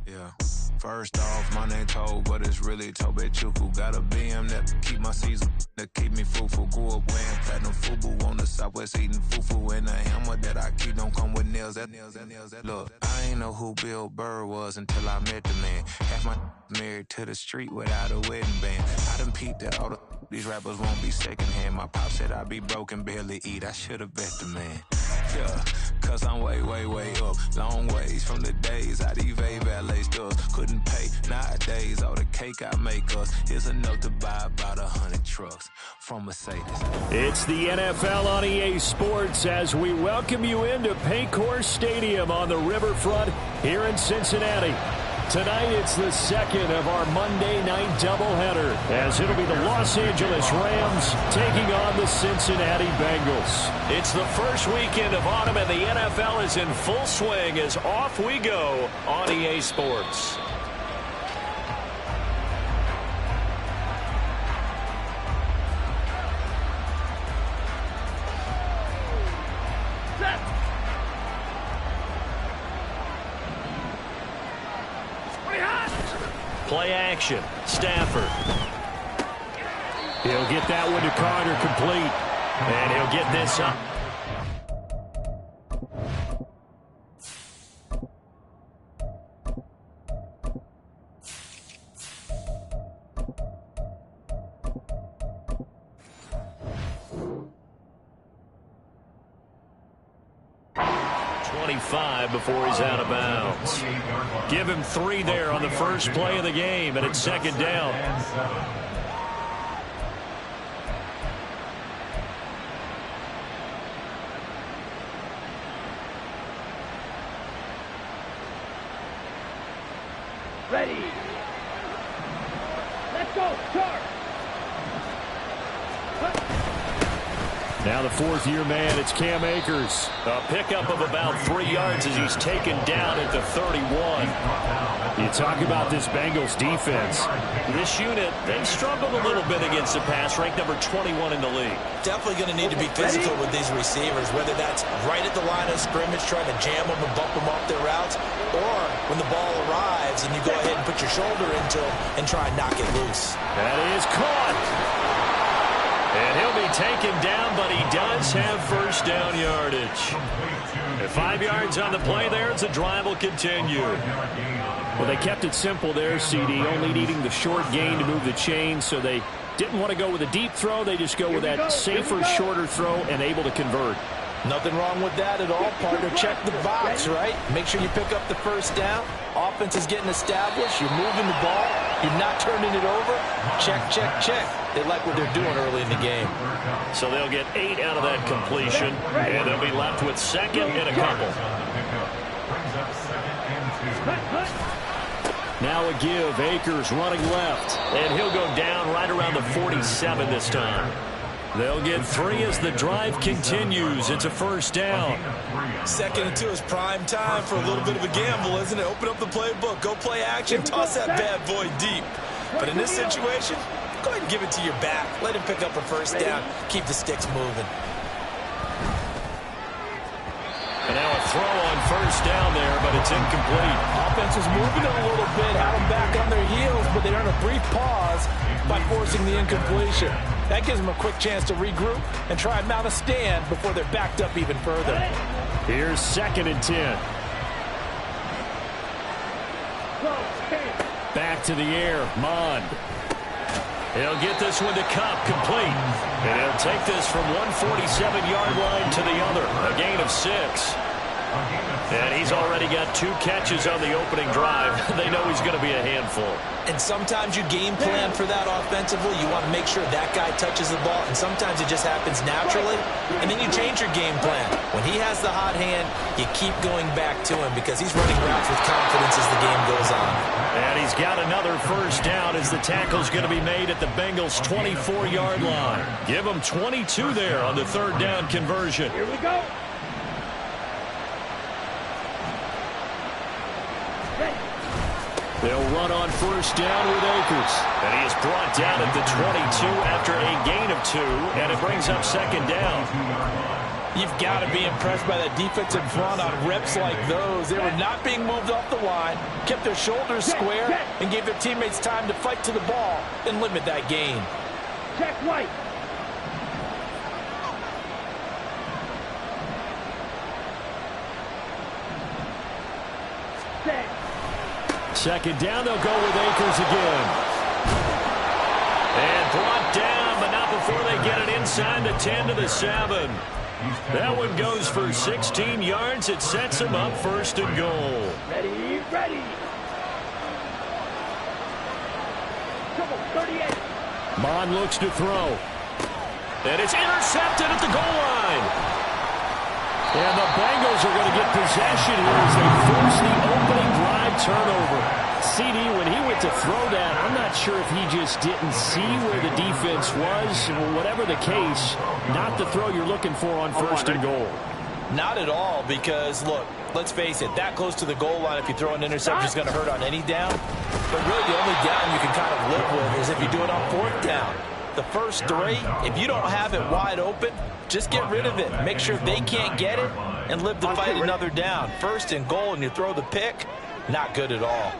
Yeah. First off, my name Toe, but it's really Tobe Chuku. Got a BM that keep my season, that keep me fufu. Grew up wearing platinum fubu on the southwest eating fufu. And the hammer that I keep don't come with nails. Look, I ain't know who Bill Burr was until I met the man. Half my married to the street without a wedding band. I done peeped that all these rappers won't be secondhand. My pop said I'd be broke and barely eat. I should've bet the man. Yeah, cause I'm way up. Long ways from the days I evade valet stores. Couldn't pay nowadays. All the cake I make us is enough to buy about 100 trucks from Mercedes. It's the NFL on EA Sports as we welcome you into Paycor Stadium on the riverfront here in Cincinnati. Tonight, it's the second of our Monday night doubleheader, as it'll be the Los Angeles Rams taking on the Cincinnati Bengals. It's the first weekend of autumn, and the NFL is in full swing as off we go on EA Sports. Play action. Stafford. He'll get that one to Carter complete. And he'll get this up. Before he's out of bounds. Give him 3 there on the first play of the game, and it's second down. Ready. Let's go. Start. Now the fourth-year man, it's Cam Akers. A pickup of about 3 yards as he's taken down at the 31. You talk about this Bengals defense. This unit, they've struggled a little bit against the pass, ranked number 21 in the league. Definitely going to need to be physical with these receivers, whether that's right at the line of scrimmage, trying to jam them and bump them off their routes, or when the ball arrives and you go ahead and put your shoulder into them and try and knock it loose. That is caught. And he'll be taken down, but he does have first down yardage. And 5 yards on the play there as the drive will continue. Well, they kept it simple there, CD, only needing the short gain to move the chain, so they didn't want to go with a deep throw. They just go with that safer, shorter throw and able to convert. Nothing wrong with that at all, partner. Check the box, right? Make sure you pick up the first down. Offense is getting established. You're moving the ball. You're not turning it over. Check, check, check. They like what they're doing early in the game. So they'll get 8 out of that completion, and they'll be left with second and a couple. Now a give. Akers running left, and he'll go down right around the 47 this time. They'll get 3 as the drive continues. It's a first down. 2nd and 2 is prime time for a little bit of a gamble, isn't it? Open up the playbook. Go play action. Toss that bad boy deep. But in this situation, go ahead and give it to your back. Let him pick up a first down. Keep the sticks moving. And now a throw on first down there, but it's incomplete. Offense was moving it a little bit, had them back on their heels, but they earned a brief pause by forcing the incompletion. That gives them a quick chance to regroup and try and mount a stand before they're backed up even further. Here's 2nd and 10. Back to the air, Mond. He'll get this one to Cup, complete. And he'll take this from 147-yard line to the other, a gain of 6. And he's already got 2 catches on the opening drive. They know he's going to be a handful. And sometimes you game plan for that offensively. You want to make sure that guy touches the ball, and sometimes it just happens naturally. And then you change your game plan. When he has the hot hand, you keep going back to him because he's running routes with confidence as the game goes on. And he's got another first down as the tackle's going to be made at the Bengals' 24-yard line. Give them 22 there on the 3rd down conversion. Here we go. They'll run on first down with Akers. And he is brought down at the 22 after a gain of 2, and it brings up 2nd down. You've got to be impressed by that defensive front on reps like those. They were not being moved off the line, kept their shoulders square, and gave their teammates time to fight to the ball and limit that gain. Check right. Second down, they'll go with Akers again. And brought down, but not before they get it inside the 10 to the 7. That one goes for 16 yards. It sets them up first and goal. Ready, ready. Come on, 38. Mon looks to throw. And it's intercepted at the goal line. And the Bengals are going to get possession here as they force the opening drive turnover. CD, when he went to throw that, I'm not sure if he just didn't see where the defense was. Whatever the case, not the throw you're looking for on first and goal. Not at all, because, look, let's face it, that close to the goal line, if you throw an interception, is going to hurt on any down. But really, the only down you can kind of live with is if you do it on fourth down. The first three, if you don't have it wide open, just get rid of it. Make sure they can't get it and live to fight another down. First and goal, and you throw the pick, not good at all.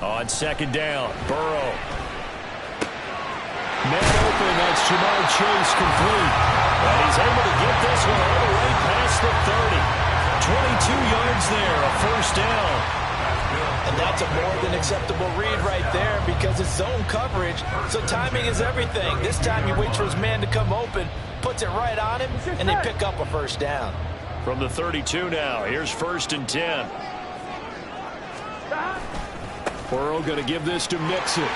On second down, Burrow. Man open, that's Jamar Chase complete. And he's able to get this one all the way past the 30. 22 yards there, a first down. And that's a more than acceptable read right there because it's zone coverage, so timing is everything. This time you wait for his man to come open, puts it right on him, and they pick up a first down. From the 32 now, here's first and 10. Burrow going to give this to Mixon. And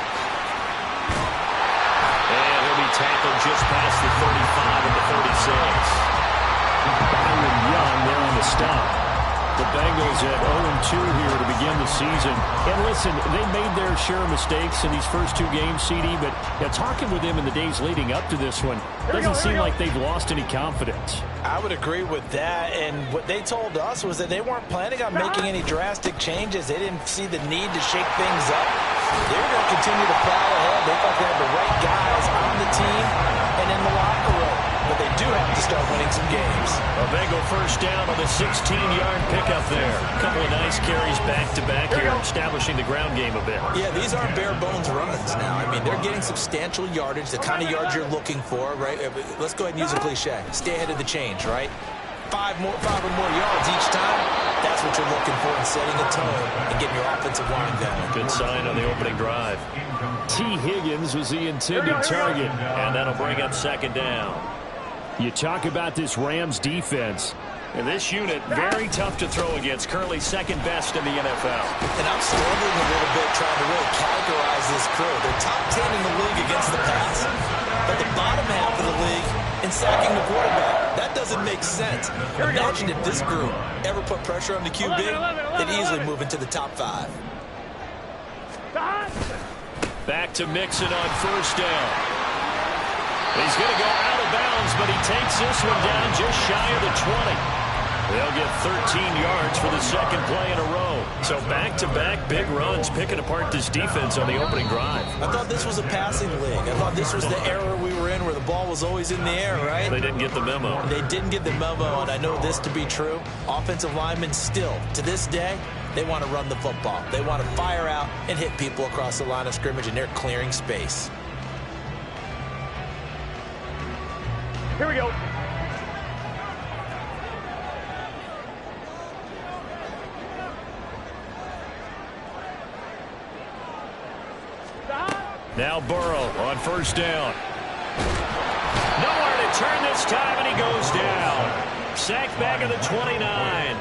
he'll be tackled just past the 35 and the 36. Byron Young there on the stop. The Bengals at 0-2 here to begin the season. And listen, they made their share of mistakes in these first two games, CD, but talking with them in the days leading up to this one, doesn't seem like they've lost any confidence. I would agree with that, and what they told us was that they weren't planning on making any drastic changes. They didn't see the need to shake things up. They were going to continue to plow ahead. They thought they had the right guys on the team and in the locker room. But they do have to start winning some games. A Bengal first down on the 16-yard pickup there. A couple of nice carries back-to-back here, establishing the ground game a bit. Yeah, these aren't bare-bones runs now. I mean, they're getting substantial yardage, the kind of yards you're looking for, right? Let's go ahead and use a cliche. Stay ahead of the change, right? Five or more yards each time. That's what you're looking for in setting a tone and getting your offensive line down. Good sign on the opening drive. T. Higgins was the intended target, and that'll bring up second down. You talk about this Rams defense. And this unit, very tough to throw against. Currently second best in the NFL. And I'm struggling a little bit trying to really categorize this crew. They're top 10 in the league against the pass. But the bottom half of the league in sacking the quarterback. That doesn't make sense. Imagine if this group ever put pressure on the QB, they'd easily move into the top 5. Back to Mixon on first down. He's going to go out of bounds, but he takes this one down just shy of the 20. They'll get 13 yards for the second play in a row. So back-to-back big runs, picking apart this defense on the opening drive. I thought this was a passing league. I thought this was the era we were in where the ball was always in the air, right? They didn't get the memo. They didn't get the memo, and I know this to be true. Offensive linemen still, to this day, they want to run the football. They want to fire out and hit people across the line of scrimmage, and they're clearing space. Here we go. Now Burrow on first down. Nowhere to turn this time, and he goes down. Sacked back at the 29.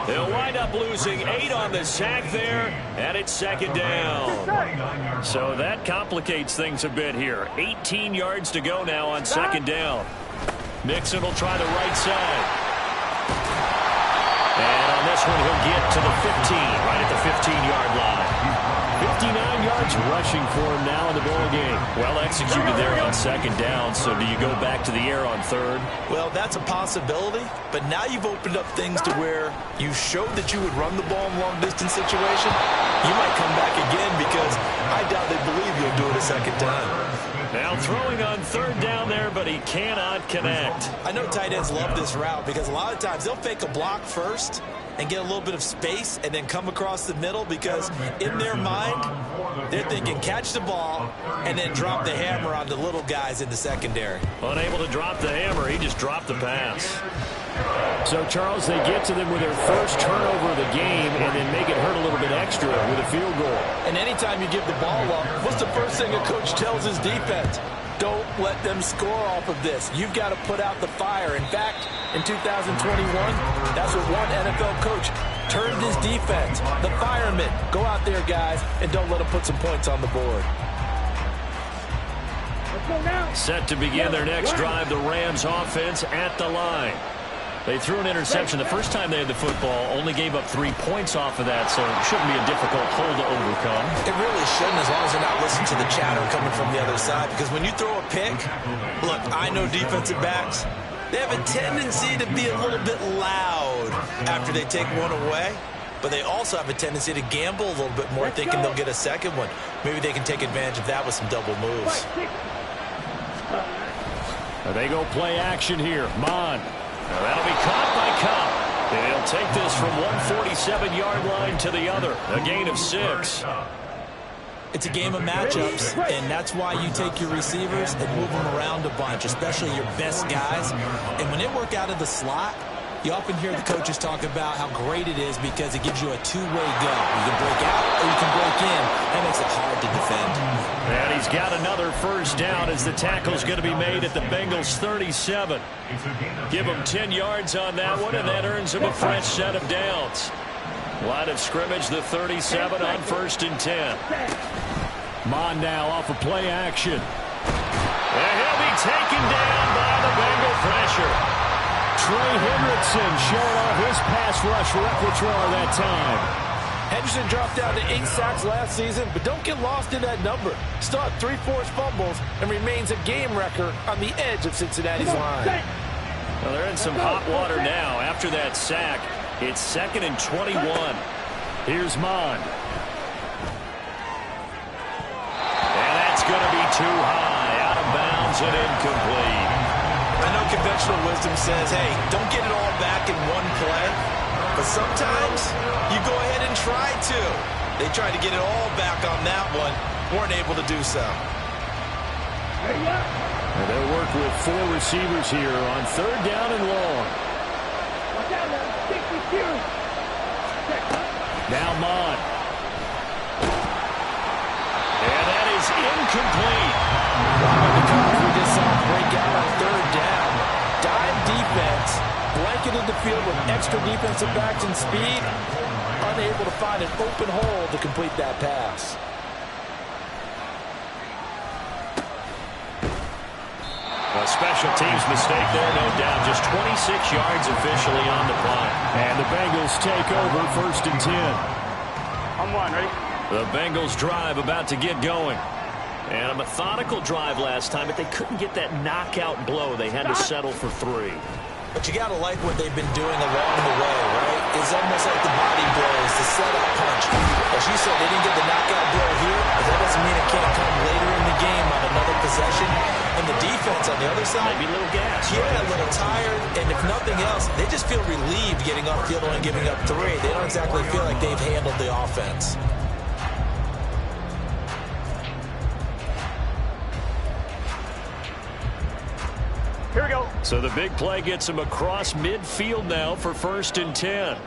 They'll wind up losing 8 on the sack there, and it's second down. So that complicates things a bit here. 18 yards to go now on second down. Mixon will try the right side. And on this one, he'll get to the 15, right at the 15-yard line. 59 yards rushing for him now in the ball game. Well executed there on second down. So do you go back to the air on third? Well, that's a possibility. But now you've opened up things to where you showed that you would run the ball in long-distance situation. You might come back again because I doubt they believe you'll do it a second time. Now throwing on third down there, but he cannot connect. I know tight ends love this route because a lot of times they'll fake a block first and get a little bit of space and then come across the middle because in their mind, they're thinking catch the ball and then drop the hammer on the little guys in the secondary. Unable to drop the hammer, he just dropped the pass. So, Charles, they get to them with their first turnover of the game and then make it hurt a little bit extra with a field goal. And anytime you give the ball up, what's the first thing a coach tells his defense? Don't let them score off of this. You've got to put out the fire. In fact, in 2021, that's what one NFL coach turned his defense. The firemen. Go out there, guys, and don't let them put some points on the board. Set to begin their next drive, the Rams offense at the line. They threw an interception the first time they had the football, only gave up 3 points off of that, so it shouldn't be a difficult hole to overcome. It really shouldn't, as long as they're not listening to the chatter coming from the other side, because when you throw a pick, look, I know defensive backs, they have a tendency to be a little bit loud after they take one away, but they also have a tendency to gamble a little bit more, thinking they'll get a second one. Maybe they can take advantage of that with some double moves. They go play action here. Mon. Now that'll be caught by Cobb. And he'll take this from 147-yard line to the other. A gain of 6. It's a game of matchups, and that's why you take your receivers and move them around a bunch, especially your best guys. And when they work out of the slot, you often hear the coaches talk about how great it is because it gives you a two-way go. You can break out or you can break in. That makes it hard to defend. And he's got another first down as the tackle's going to be made at the Bengals' 37. Give him 10 yards on that one, and that earns him a fresh set of downs. Line of scrimmage, the 37 on 1st and 10. Mon now off of play action. And he'll be taken down by the Bengal pressure. Trey Hendrickson showing off his pass rush repertoire that time. Henderson dropped down to 8 sacks last season, but don't get lost in that number. Still had 3 forced fumbles and remains a game wrecker on the edge of Cincinnati's line. Well, they're in some hot water now. After that sack, it's 2nd and 21. Here's Mon. And that's going to be too high. Out of bounds and incomplete. I know conventional wisdom says, hey, don't get it all back in one play. But sometimes you go ahead and try to. They tried to get it all back on that one. Weren't able to do so. And they'll work with 4 receivers here on 3rd down and long. Now Mon. And that is incomplete. The coverage we just saw break out on 3rd down. Dime defense, blanketed the field with extra defensive backs and speed, unable to find an open hole to complete that pass. A special teams mistake there, no doubt. Just 26 yards officially on the punt. And the Bengals take over 1st and 10. I'm on, ready? The Bengals drive about to get going. And a methodical drive last time, but they couldn't get that knockout blow. They had to settle for 3. But you got to like what they've been doing along the way, right? It's almost like the body blows, the setup punch. As you said, they didn't get the knockout blow here, but that doesn't mean it can't come later in the game on another possession. And the defense on the other side, maybe a little gas. Yeah, a little tired. And if nothing else, they just feel relieved getting off field and giving up 3. They don't exactly feel like they've handled the offense. Here we go. So the big play gets him across midfield now for 1st and 10.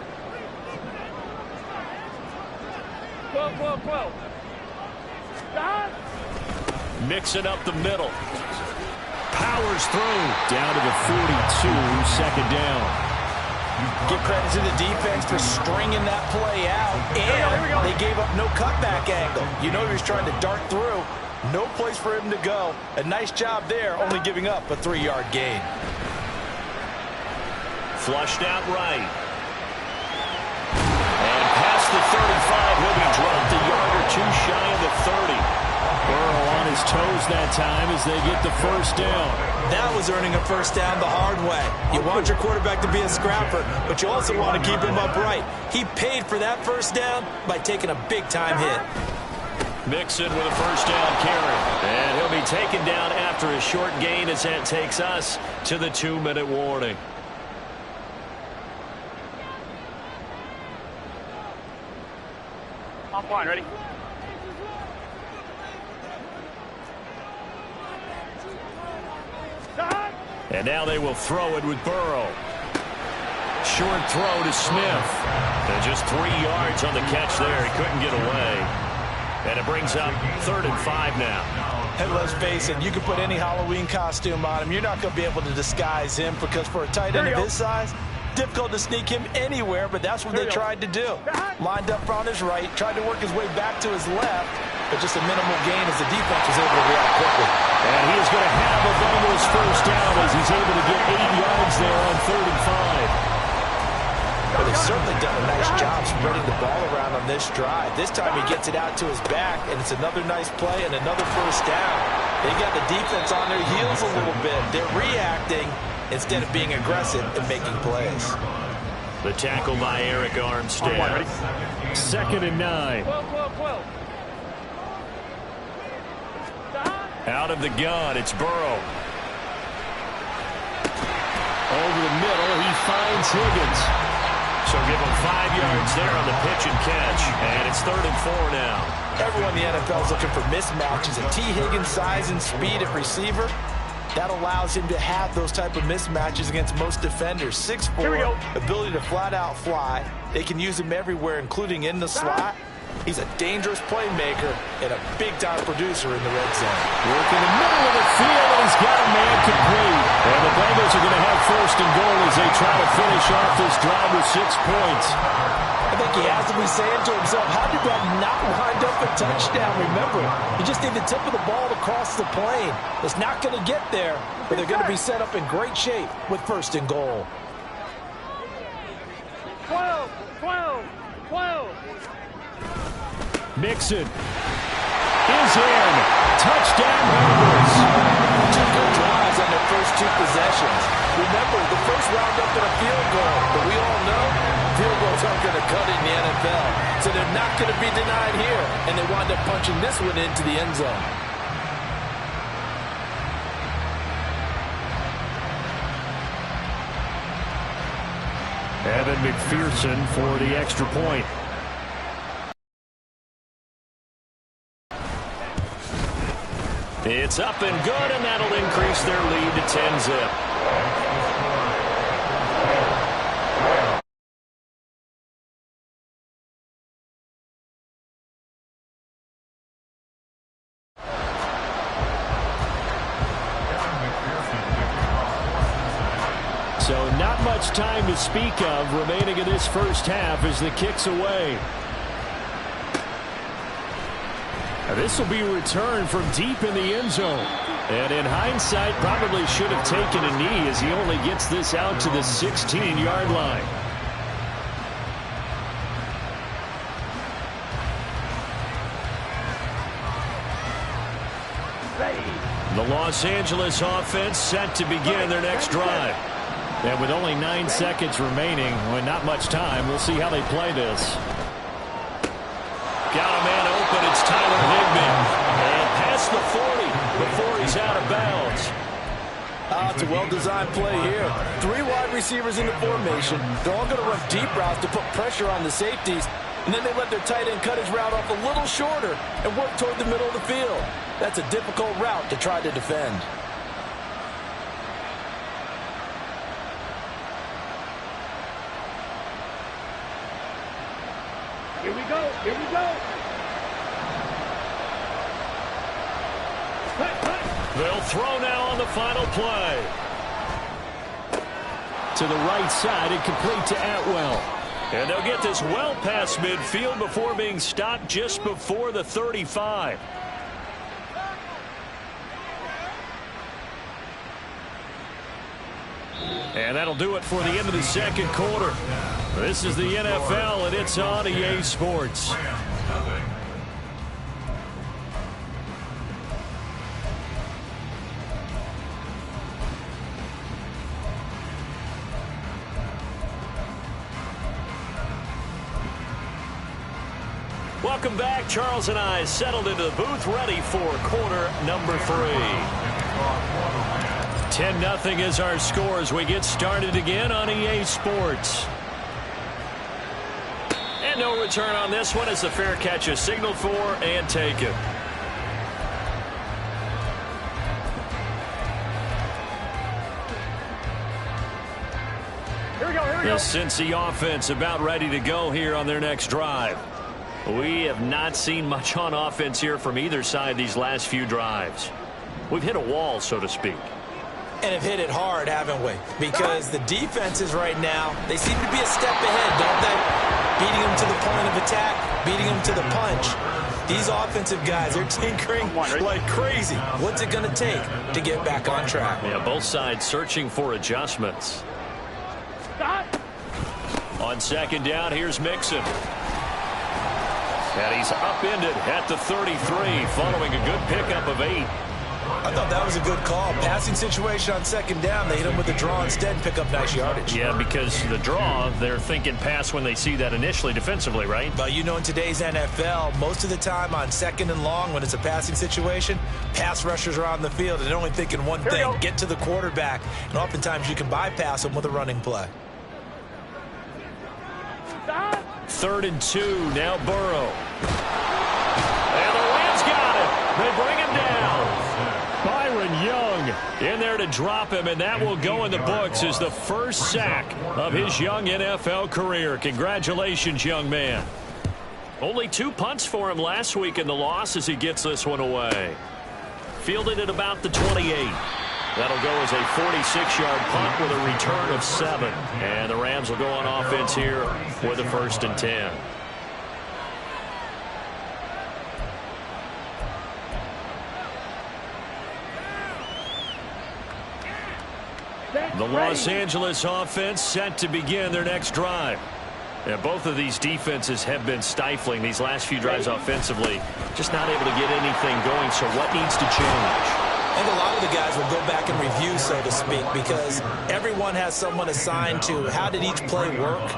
12. Stop. Mixing up the middle. Powers through. Down to the 42, 2nd down. Give credit to the defense for stringing that play out. And they gave up no cutback angle. You know he was trying to dart through. No place for him to go. A nice job there, only giving up a 3-yard gain. Flushed out right. And past the 35, will be dropped a yard or 2 shy of the 30. Burrow on his toes that time as they get the first down. That was earning a first down the hard way. You want your quarterback to be a scrapper, but you also want to keep him upright. He paid for that first down by taking a big-time hit. Mixon with a first down carry. And he'll be taken down after a short gain as that takes us to the 2-minute warning. Offline, ready? And now they will throw it with Burrow. Short throw to Smith. And just 3 yards on the catch there. He couldn't get away. And it brings up 3rd and 5 now. And let's face it, you can put any Halloween costume on him. You're not going to be able to disguise him because for a tight end of his size, difficult to sneak him anywhere, but that's what they tried to do. Lined up on his right, tried to work his way back to his left, but just a minimal gain as the defense was able to react quickly. And he is going to have a Bengals first down as he's able to get 8 yards there on 3rd and 5. But they've certainly done a nice job spreading the ball around on this drive. This time he gets it out to his back, and it's another nice play and another first down. They got the defense on their heels a little bit. They're reacting instead of being aggressive and making plays. The tackle by Eric Armstead. 2nd and 9. 12. Out of the gun, it's Burrow. Over the middle, he finds Higgins. So give him 5 yards there on the pitch and catch. And it's 3rd and 4 now. Everyone in the NFL is looking for mismatches. And T. Higgins' size and speed at receiver, that allows him to have those type of mismatches against most defenders. 6'4", ability to flat-out fly. They can use him everywhere, including in the slot. He's a dangerous playmaker and a big-time producer in the red zone. Working the middle of the field, and he's got a man complete. And the Bengals are going to have 1st and goal as they try to finish off this drive with 6 points. I think he has to be saying to himself, how did that not wind up a touchdown? Remember, you just need the tip of the ball to cross the plane. It's not going to get there, but they're going to be set up in great shape with 1st and goal. 12. Mixon is in. Touchdown, Bengals. 2 good drives on their first 2 possessions. Remember, the first round up in a field goal, but we all know field goals aren't going to cut it in the NFL. So they're not going to be denied here, and they wind up punching this one into the end zone. Evan McPherson for the extra point. It's up and good, and that'll increase their lead to 10-zip. So not much time to speak of remaining in this first half as the kick's away. This will be returned from deep in the end zone. And in hindsight, probably should have taken a knee as he only gets this out to the 16-yard line. The Los Angeles offense set to begin their next drive. And with only 9 seconds remaining, with not much time, we'll see how they play this. Got a man open. It's Tyler Higbee. And past the 40 before he's out of bounds. It's a well-designed play here. 3 wide receivers in the formation. They're all going to run deep routes to put pressure on the safeties. And then they let their tight end cut his route off a little shorter and work toward the middle of the field. That's a difficult route to try to defend. Here we go. They'll throw now on the final play. To the right side and complete to Atwell. And they'll get this well past midfield before being stopped just before the 35. And that'll do it for the end of the second quarter. This is the NFL, and it's on EA Sports. Welcome back. Charles and I settled into the booth, ready for quarter number 3. 10-0 is our score as we get started again on EA Sports. And no return on this one as the fair catch is signaled for and taken. Here we go, here we go. The Cincy offense about ready to go here on their next drive. We have not seen much on offense here from either side these last few drives. We've hit a wall, so to speak. And have hit it hard, haven't we? Because the defenses right now, they seem to be a step ahead, don't they? Beating them to the point of attack, beating them to the punch. These offensive guys, they're tinkering like crazy. What's it going to take to get back on track? Yeah, both sides searching for adjustments. On second down, here's Mixon. And he's upended at the 33 following a good pickup of 8. I thought that was a good call. Passing situation on second down. They hit him with the draw instead and pick up nice yardage. Yeah, because the draw, they're thinking pass when they see that initially defensively, right? But you know, in today's NFL, most of the time on second and long, when it's a passing situation, pass rushers are on the field and they're only thinking one thing, get to the quarterback. And oftentimes you can bypass them with a running play. 3rd and 2, now Burrow. And the Rams got it. They bring him down. Byron Young in there to drop him, and that will go in the books as the first sack of his young NFL career. Congratulations, young man. Only 2 punts for him last week in the loss as he gets this one away. Fielded at about the 28. That'll go as a 46-yard punt with a return of 7. And the Rams will go on offense here with a 1st and 10. The Los Angeles offense set to begin their next drive. And both of these defenses have been stifling these last few drives offensively. Just not able to get anything going, so what needs to change? I think a lot of the guys will go back and review, so to speak, because everyone has someone assigned to how did each play work.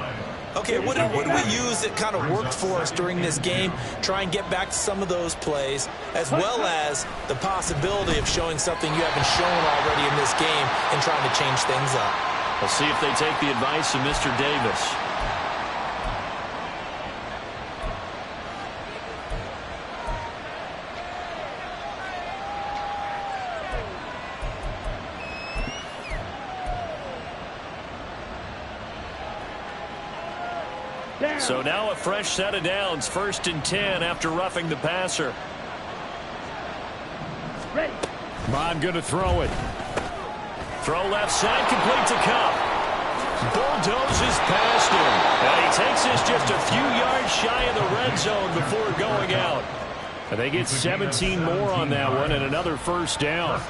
Okay, what did we use that kind of worked for us during this game? Try and get back to some of those plays, as well as the possibility of showing something you haven't shown already in this game and trying to change things up. We'll see if they take the advice of Mr. Davis. So now a fresh set of downs, 1st and 10 after roughing the passer. Ready. Bond going to throw it. Throw left side, complete to Cup. Bulldozes past him. And he takes this just a few yards shy of the red zone before going out. And they get 17 more on that one and another 1st down.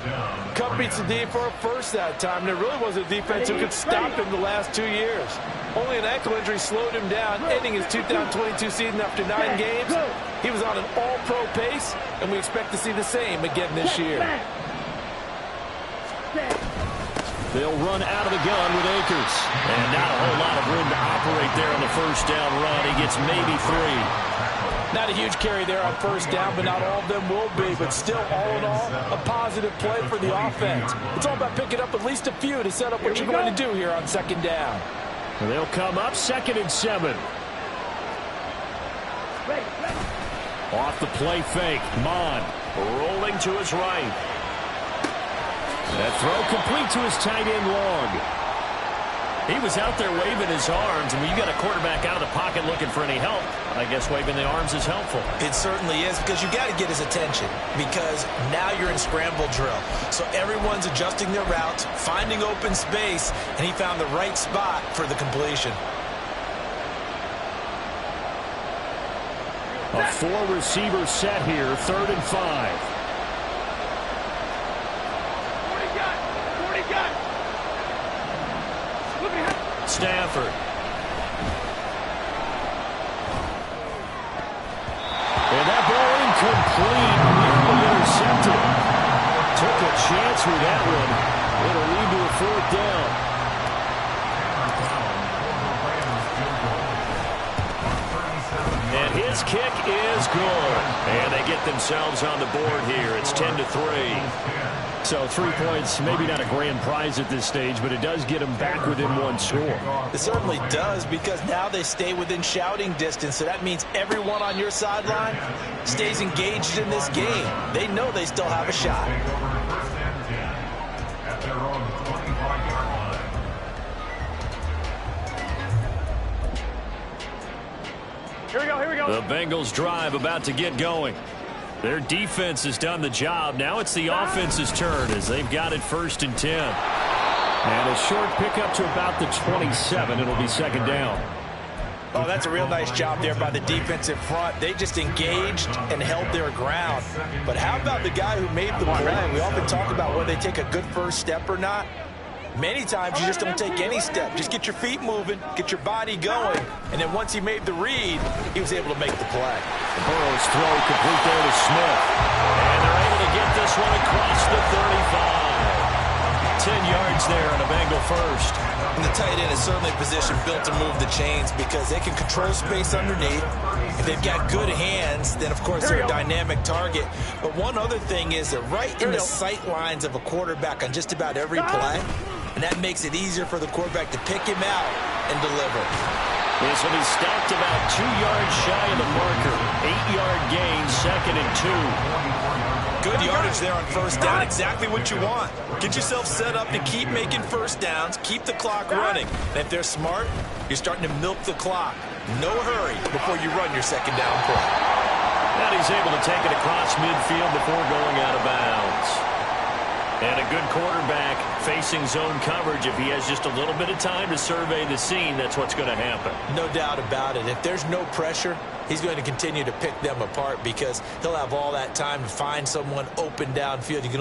Cup beats the D for a first that time. There really wasn't a defense who could stop him the last 2 years. Only an ankle injury slowed him down, ending his 2022 season after 9 games. He was on an all-pro pace, and we expect to see the same again this year. They'll run out of the gun with Akers. And not a whole lot of room to operate there on the 1st down run. He gets maybe 3. Not a huge carry there on 1st down, but not all of them will be. But still, all in all, a positive play for the offense. It's all about picking up at least a few to set up what you're going to do here on 2nd down. And they'll come up 2nd and 7. Off the play fake. Mon rolling to his right. That throw complete to his tight end Long. He was out there waving his arms, and when you got a quarterback out of the pocket looking for any help, I guess waving the arms is helpful. It certainly is, because you got to get his attention, because now you're in scramble drill. So everyone's adjusting their routes, finding open space, and he found the right spot for the completion. A 4-receiver set here, 3rd and 5. Stafford. And that ball incomplete, nearly intercepted. Took a chance with that one. It'll lead to a 4th down. And His kick is good. And they get themselves on the board here. It's 10-3. So 3 points, maybe not a grand prize at this stage, but it does get them back within one score. It certainly does, because now they stay within shouting distance. So that means everyone on your sideline stays engaged in this game. They know they still have a shot. Here we go, here we go. The Bengals drive about to get going. Their defense has done the job. Now it's the offense's turn as they've got it 1st and 10. And a short pickup to about the 27. It'll be second down. Oh, that's a real nice job there by the defensive front. They just engaged and held their ground. But how about the guy who made the play? We often talk about whether they take a good first step or not. Many times you just don't take any step. Just get your feet moving, get your body going, and then once he made the read, he was able to make the play. Burrow's throw complete there to Smith. And they're able to get this one across the 35. 10 yards there on a Bengal first. And the tight end is certainly a position built to move the chains because they can control space underneath. If they've got good hands, then of course they're a dynamic target. But one other thing is they're right in the sight lines of a quarterback on just about every play. And that makes it easier for the quarterback to pick him out and deliver. This will be stopped about 2 yards shy of the marker. 8-yard gain, 2nd and 2. Good yardage there on first down. Exactly what you want. Get yourself set up to keep making first downs. Keep the clock running. And if they're smart, you're starting to milk the clock. No hurry before you run your second down play. And he's able to take it across midfield before going out of bounds. And a good quarterback facing zone coverage. If he has just a little bit of time to survey the scene, that's what's going to happen. No doubt about it. If there's no pressure, he's going to continue to pick them apart because he'll have all that time to find someone open downfield. You can